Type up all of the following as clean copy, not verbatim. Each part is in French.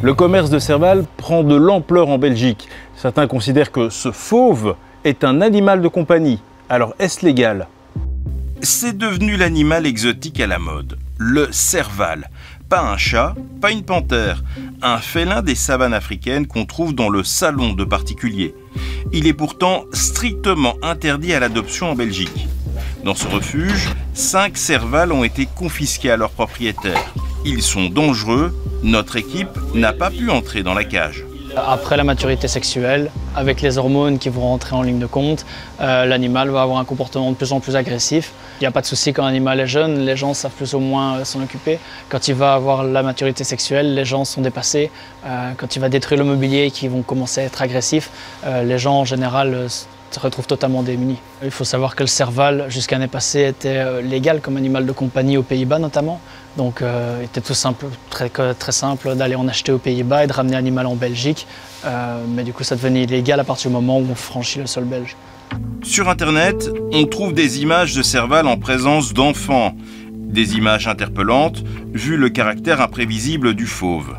Le commerce de Serval prend de l'ampleur en Belgique. Certains considèrent que ce fauve est un animal de compagnie. Alors est-ce légal? C'est devenu l'animal exotique à la mode, le serval. Pas un chat, pas une panthère, un félin des savanes africaines qu'on trouve dans le salon de particuliers. Il est pourtant strictement interdit à l'adoption en Belgique. Dans ce refuge, 5 servals ont été confisqués à leurs propriétaires. Ils sont dangereux, notre équipe n'a pas pu entrer dans la cage. Après la maturité sexuelle, avec les hormones qui vont rentrer en ligne de compte, l'animal va avoir un comportement de plus en plus agressif. Il n'y a pas de souci quand l'animal est jeune, les gens savent plus ou moins s'en occuper. Quand il va avoir la maturité sexuelle, les gens sont dépassés. Quand il va détruire le mobilier et qu'ils vont commencer à être agressifs, les gens en général se retrouvent totalement démunis. Il faut savoir que le serval, jusqu'à l'année passée, était légal comme animal de compagnie aux Pays-Bas notamment. Donc il était tout simple, très simple d'aller en acheter aux Pays-Bas et de ramener l'animal en Belgique. Mais du coup, ça devenait illégal à partir du moment où on franchit le sol belge. Sur Internet, on trouve des images de serval en présence d'enfants. Des images interpellantes, vu le caractère imprévisible du fauve.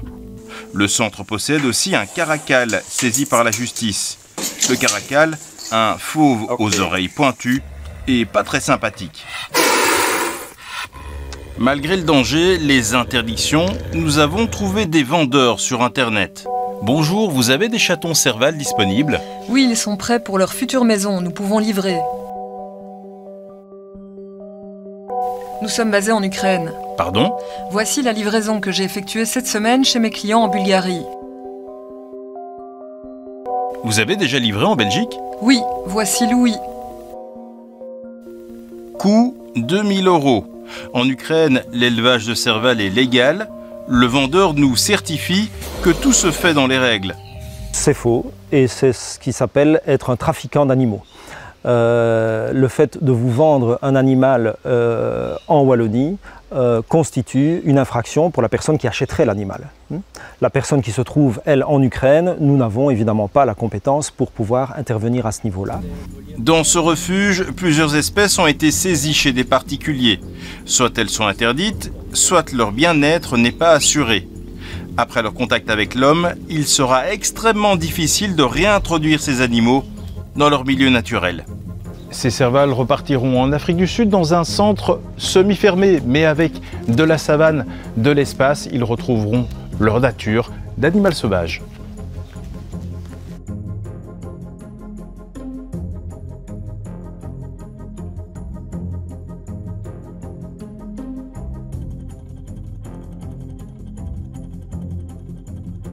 Le centre possède aussi un caracal saisi par la justice. Le caracal, un fauve aux oreilles pointues et pas très sympathique. Malgré le danger, les interdictions, nous avons trouvé des vendeurs sur Internet. Bonjour, vous avez des chatons serval disponibles? Oui, ils sont prêts pour leur future maison, nous pouvons livrer. Nous sommes basés en Ukraine. Pardon? Voici la livraison que j'ai effectuée cette semaine chez mes clients en Bulgarie. Vous avez déjà livré en Belgique? Oui, voici Louis. Coût 2000 €. En Ukraine, l'élevage de serval est légal. Le vendeur nous certifie que tout se fait dans les règles. C'est faux et c'est ce qui s'appelle être un trafiquant d'animaux. Le fait de vous vendre un animal en Wallonie constitue une infraction pour la personne qui achèterait l'animal. La personne qui se trouve, elle, en Ukraine, nous n'avons évidemment pas la compétence pour pouvoir intervenir à ce niveau-là. Dans ce refuge, plusieurs espèces ont été saisies chez des particuliers. Soit elles sont interdites, soit leur bien-être n'est pas assuré. Après leur contact avec l'homme, il sera extrêmement difficile de réintroduire ces animaux dans leur milieu naturel. Ces servals repartiront en Afrique du Sud dans un centre semi-fermé, mais avec de la savane, de l'espace. Ils retrouveront leur nature d'animal sauvage.